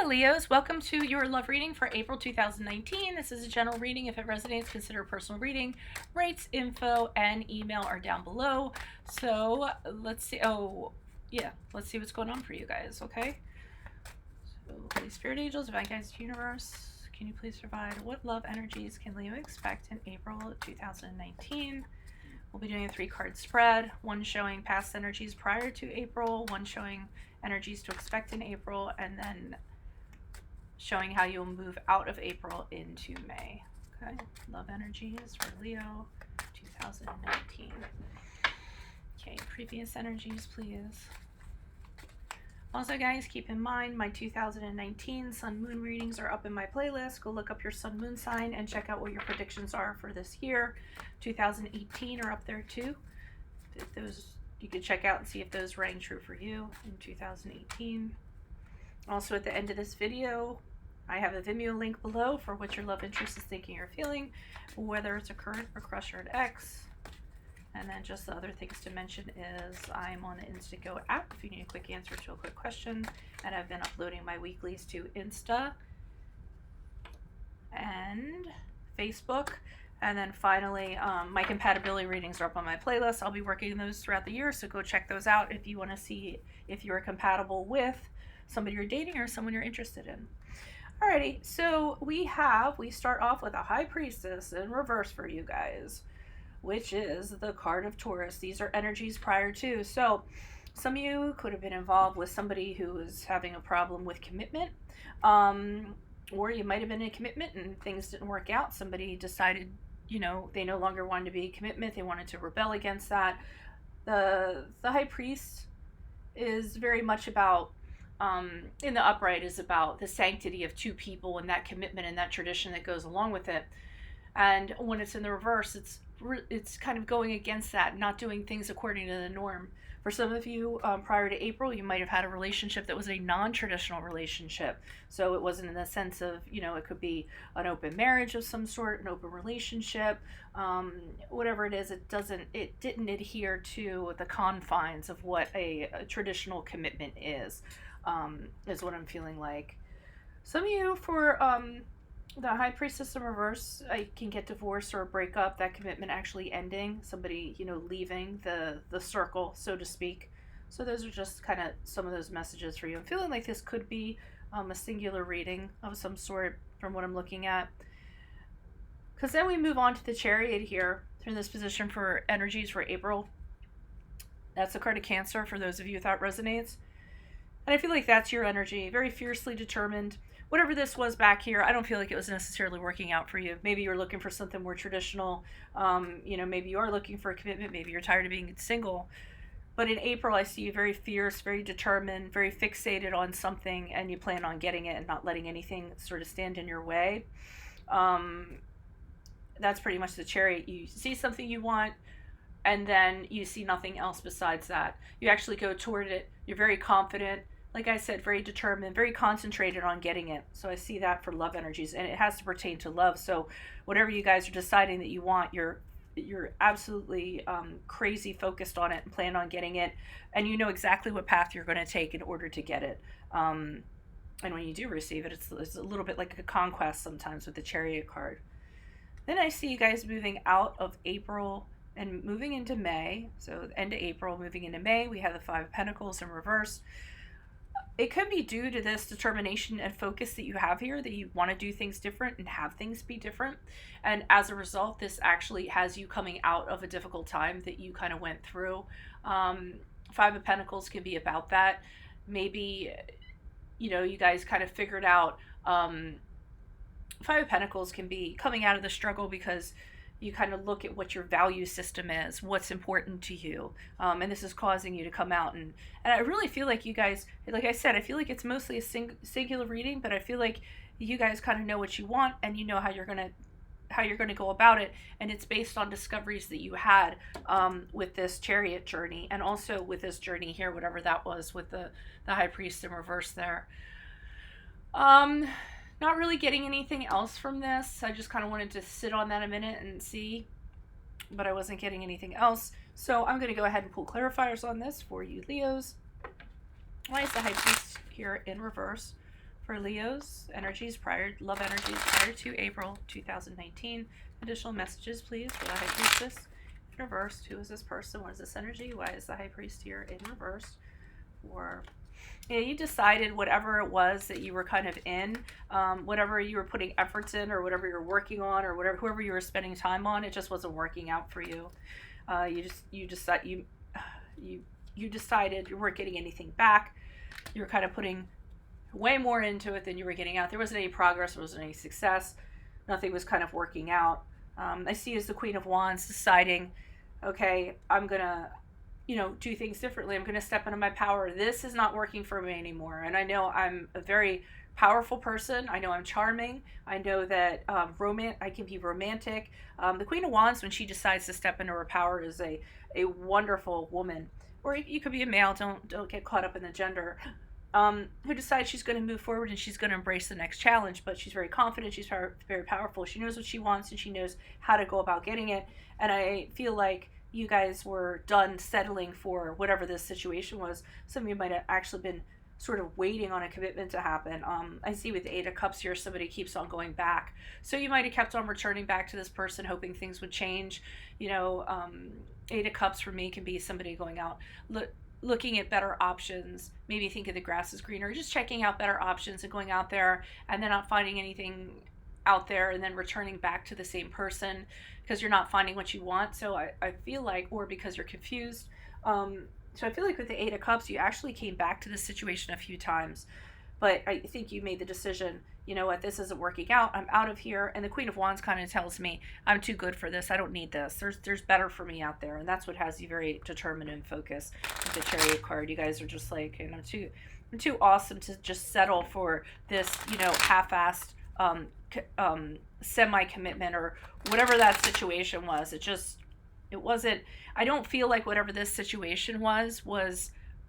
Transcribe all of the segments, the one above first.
Hello Leos, welcome to your love reading for April 2019. This is a general reading. If it resonates, consider a personal reading. Rates, info, and email are down below. So let's see. Let's see what's going on for you guys, okay? So, Holy Spirit Angels, Divine Guides, Universe, can you please provide what love energies can Leo expect in April 2019? We'll be doing a 3-card spread, one showing past energies prior to April, one showing energies to expect in April, and then showing how you'll move out of April into May. Okay, love energies for Leo 2019. Okay, previous energies, please. Also, guys, keep in mind my 2019 Sun Moon readings are up in my playlist. Go look up your Sun Moon sign and check out what your predictions are for this year. 2018 are up there too. If those, you can check out and see if those rang true for you in 2018. Also, at the end of this video, I have a Vimeo link below for what your love interest is thinking or feeling, whether it's a current or crush or an ex. And then just the other things to mention is I'm on the Instago app if you need a quick answer to a quick question. And I've been uploading my weeklies to Insta and Facebook. And then finally, my compatibility readings are up on my playlist. I'll be working those throughout the year, so go check those out if you want to see if you're compatible with somebody you're dating or someone you're interested in. Alrighty, so we start off with a High Priestess in reverse for you guys, which is the card of Taurus. These are energies prior to. So some of you could have been involved with somebody who was having a problem with commitment, or you might have been in a commitment and things didn't work out. Somebody decided, they no longer wanted to be a commitment. They wanted to rebel against that. The High Priest is very much about, in the upright, is about the sanctity of two people and that commitment and that tradition that goes along with it. And when it's in the reverse, it's kind of going against that, not doing things according to the norm. For some of you, prior to April, you might have had a relationship that was a non-traditional relationship. So it wasn't in the sense of, it could be an open marriage of some sort, an open relationship, whatever it is. It didn't adhere to the confines of what a traditional commitment is what I'm feeling like. Some of you, for the High Priestess in reverse, I can get divorced or a breakup, that commitment actually ending, somebody, leaving the circle, so to speak. So those are just kind of some of those messages for you. I'm feeling like this could be a singular reading of some sort from what I'm looking at. Because then we move on to the Chariot here, in this position for energies for April. That's the card of Cancer for those of you that resonates. And I feel like that's your energy, very fiercely determined. Whatever this was back here, I don't feel like it was necessarily working out for you. Maybe you're looking for something more traditional. Maybe you are looking for a commitment. Maybe you're tired of being single. But in April, I see you very fierce, very determined, very fixated on something, and you plan on getting it and not letting anything sort of stand in your way. That's pretty much the Chariot. You see something you want, and then you see nothing else besides that. You actually go toward it. You're very confident. Like I said, very determined, very concentrated on getting it. So I see that for love energies, and it has to pertain to love. So whatever you guys are deciding that you want, you're absolutely crazy focused on it and plan on getting it, and you know exactly what path you're going to take in order to get it. And when you do receive it, it's a little bit like a conquest sometimes with the Chariot card. Then I see you guys moving out of April and moving into May. So end of April, moving into May, we have the Five of Pentacles in reverse. It could be due to this determination and focus that you have here, that you want to do things different and have things be different. And as a result, this actually has you coming out of a difficult time that you kind of went through. Five of Pentacles can be about that. Maybe, you guys kind of figured out, Five of Pentacles can be coming out of the struggle because you kind of look at what your value system is, what's important to you. And this is causing you to come out. And I really feel like you guys, like I said, I feel like it's mostly a singular reading, but I feel like you guys kind of know what you want and you know how you're going to go about it. And it's based on discoveries that you had with this Chariot journey, and also with this journey here, whatever that was with the High Priest in reverse there. Not really getting anything else from this. I just kind of wanted to sit on that a minute and see, but I wasn't getting anything else. So I'm going to go ahead and pull clarifiers on this for you, Leos. Why is the High Priest here in reverse? for Leo's energies love energies prior to April 2019. Additional messages, please, for the High Priestess in reverse. Who is this person? What is this energy? Why is the High Priest here in reverse? Or you decided whatever it was that you were kind of in, whatever you were putting efforts in, or whatever you're working on, or whoever you were spending time on, it just wasn't working out for you. You decided you weren't getting anything back. You were kind of putting way more into it than you were getting out. There wasn't any progress. There wasn't any success. Nothing was kind of working out. I see as the Queen of Wands deciding, okay, I'm going to, do things differently. I'm going to step into my power. This is not working for me anymore. And I know I'm a very powerful person. I know I'm charming. I know that I can be romantic. The Queen of Wands, when she decides to step into her power, is a wonderful woman. Or you could be a male. Don't get caught up in the gender. Who decides she's going to move forward and she's going to embrace the next challenge, but she's very confident, she's very powerful, she knows what she wants, and she knows how to go about getting it. And I feel like you guys were done settling for whatever this situation was. Some of you might have actually been sort of waiting on a commitment to happen. I see with the Eight of Cups here, somebody keeps on going back. So you might have kept on returning back to this person, hoping things would change. Eight of Cups for me can be somebody going out, looking at better options, maybe thinking the grass is greener, just checking out better options and going out there and then not finding anything out there and then returning back to the same person because you're not finding what you want. So I feel like, or because you're confused. So I feel like with the Eight of Cups, you actually came back to this situation a few times, but I think you made the decision, you know what, this isn't working out, I'm out of here. And the Queen of Wands kind of tells me, I'm too good for this, I don't need this, there's better for me out there. And that's what has you very determined and focused. With the Chariot card, you guys are just like, I'm too awesome to just settle for this, half-assed semi-commitment or whatever that situation was. It wasn't, I don't feel like whatever this situation was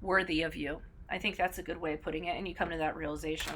worthy of you. I think that's a good way of putting it, and you come to that realization.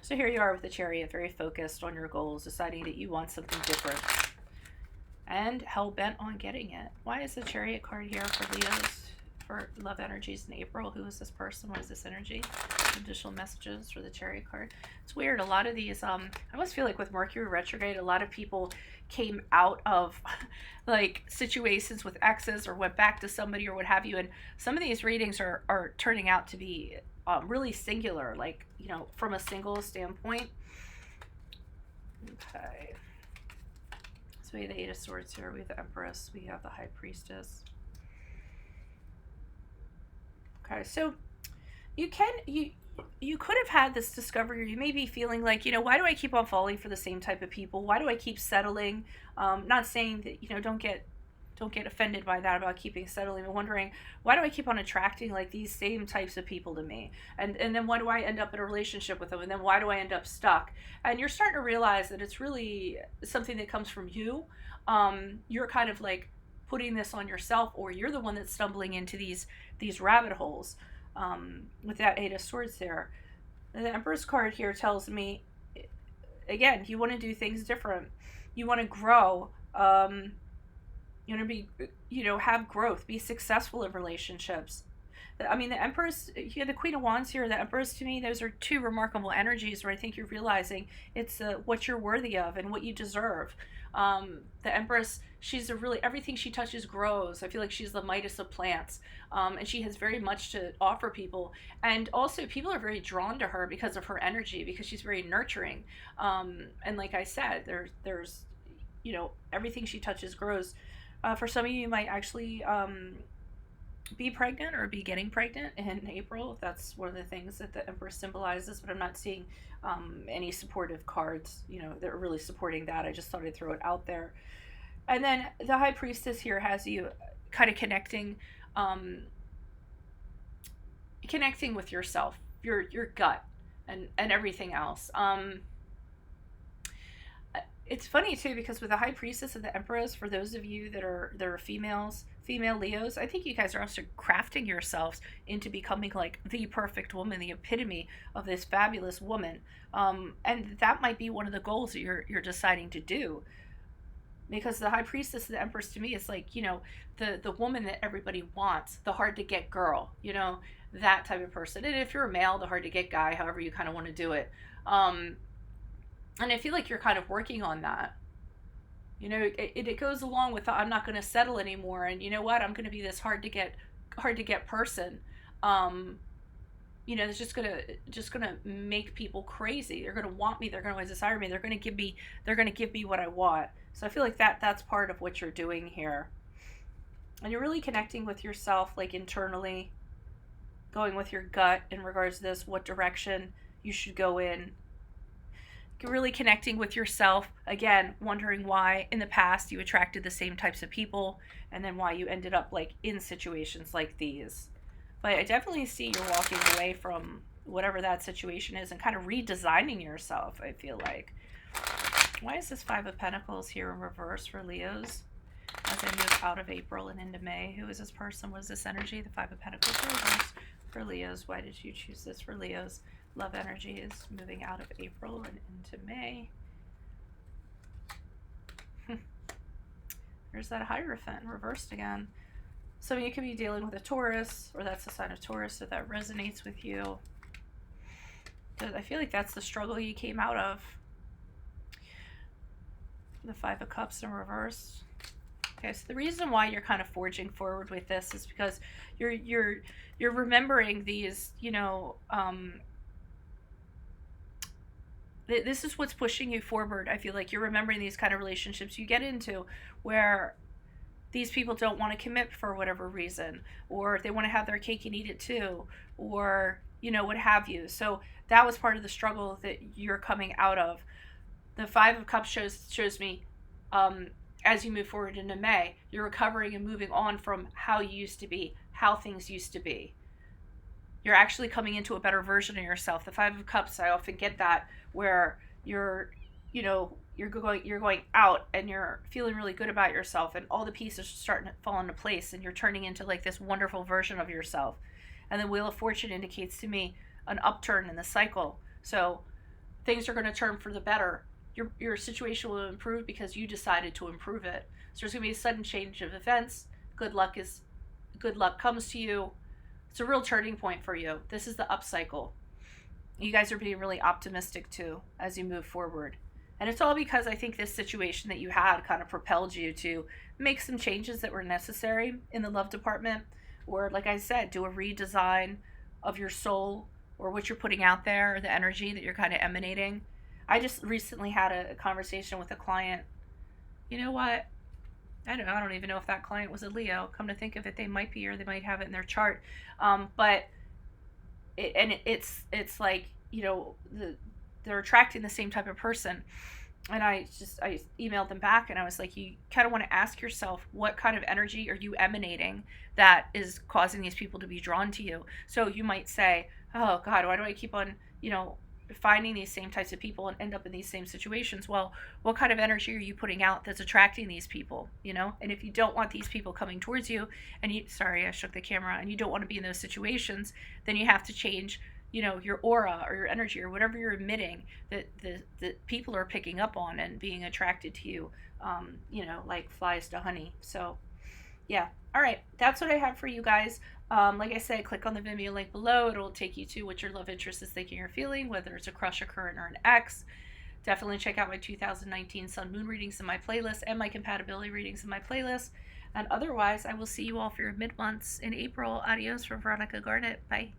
So here you are with the Chariot, very focused on your goals, deciding that you want something different, and hell-bent on getting it. Why is the Chariot card here for Leos, for love energies in April? Who is this person? What is this energy? Additional messages for the Chariot card. It's weird. A lot of these, I almost feel like with Mercury retrograde, a lot of people came out of like situations with exes or went back to somebody or what have you. And some of these readings are turning out to be really singular, like, from a single standpoint. Okay. So we have the Eight of Swords here. We have the Empress. We have the High Priestess. Okay, so you could have had this discovery. You may be feeling like, why do I keep on falling for the same type of people? Why do I keep settling? Not saying that, don't get offended by that about keeping settling, but wondering, why do I keep on attracting like these same types of people to me? And then why do I end up in a relationship with them? And then why do I end up stuck? And you're starting to realize that it's really something that comes from you. You're kind of like putting this on yourself, or you're the one that's stumbling into these rabbit holes. With that Eight of Swords there. And the Emperor's card here tells me, again, you want to do things different. You want to grow. You want to be, have growth, be successful in relationships. The Empress, the Queen of Wands here, the Empress, to me, those are two remarkable energies where I think you're realizing it's what you're worthy of and what you deserve. The Empress, she's everything she touches grows. I feel like she's the Midas of plants. And she has very much to offer people. And also people are very drawn to her because of her energy, because she's very nurturing. And like I said, there's everything she touches grows. For some of you might actually be pregnant or be getting pregnant in April, if that's one of the things that the Empress symbolizes, but I'm not seeing any supportive cards, that are really supporting that. I just thought I'd throw it out there. And then the High Priestess here has you kind of connecting with yourself, your gut, and everything else. It's funny too, because with the High Priestess and the Empress, for those of you that are female Leos, I think you guys are also crafting yourselves into becoming like the perfect woman, the epitome of this fabulous woman. And that might be one of the goals that you're deciding to do. Because the High Priestess and the Empress to me is like, you know, the woman that everybody wants, the hard to get girl, you know, that type of person. And if you're a male, the hard to get guy, however you kind of want to do it. And I feel like you're kind of working on that. You know, it goes along with the, I'm not going to settle anymore, and you know what, I'm going to be this hard to get person. You know, it's just gonna make people crazy. They're gonna want me. They're gonna desire me. They're gonna give me what I want. So I feel like that's part of what you're doing here, and you're really connecting with yourself, like internally, going with your gut in regards to this, what direction you should go in. You're really connecting with yourself again, wondering why in the past you attracted the same types of people, and then why you ended up like in situations like these. But I definitely see you're walking away from whatever that situation is and kind of redesigning yourself, I feel like. Why is this Five of Pentacles here in reverse for Leos as they move out of April and into May? Who is this person? What is this energy? The Five of Pentacles in reverse for Leos. Why did you choose this for Leos? Love energy is moving out of April and into May. There's that Hierophant reversed again. So you could be dealing with a Taurus, or that's a sign of Taurus, so that resonates with you. Because I feel like that's the struggle you came out of. The Five of Cups in reverse. Okay, so the reason why you're kind of forging forward with this is because you're remembering these, you know, this is what's pushing you forward. I feel like you're remembering these kind of relationships you get into where these people don't want to commit for whatever reason, or they want to have their cake and eat it too, or, you know, what have you. So that was part of the struggle that you're coming out of. The Five of Cups shows me, as you move forward into May, you're recovering and moving on from how you used to be, how things used to be. You're actually coming into a better version of yourself. The Five of Cups, I often get that, where you're, you know, you're going out and you're feeling really good about yourself, and all the pieces are starting to fall into place, and you're turning into like this wonderful version of yourself. And the Wheel of Fortune indicates to me an upturn in the cycle. So things are going to turn for the better. Your situation will improve because you decided to improve it. So there's going to be a sudden change of events. Good luck comes to you. It's a real turning point for you. This is the up cycle. You guys are being really optimistic too as you move forward. And it's all because I think this situation that you had kind of propelled you to make some changes that were necessary in the love department, or like I said, do a redesign of your soul or what you're putting out there, or the energy that you're kind of emanating. I just recently had a conversation with a client. You know what? I don't even know if that client was a Leo. Come to think of it, they might be, or they might have it in their chart. But it's like, you know, they're attracting the same type of person. And I emailed them back, and I was like, you kind of want to ask yourself, what kind of energy are you emanating that is causing these people to be drawn to you? So you might say, oh God, why do I keep on, you know, finding these same types of people and end up in these same situations? Well, what kind of energy are you putting out that's attracting these people, you know? And if you don't want these people coming towards you, and sorry, I shook the camera, and you don't want to be in those situations, then you have to change, you know, your aura or your energy or whatever you're emitting that the people are picking up on and being attracted to you, you know, like flies to honey. So yeah. All right. That's what I have for you guys. Like I said, click on the Vimeo link below. It'll take you to what your love interest is thinking or feeling, whether it's a crush, a current, or an ex. Definitely check out my 2019 Sun Moon readings in my playlist and my compatibility readings in my playlist. And otherwise, I will see you all for your mid-months in April. Adios from Veronica Garnett. Bye.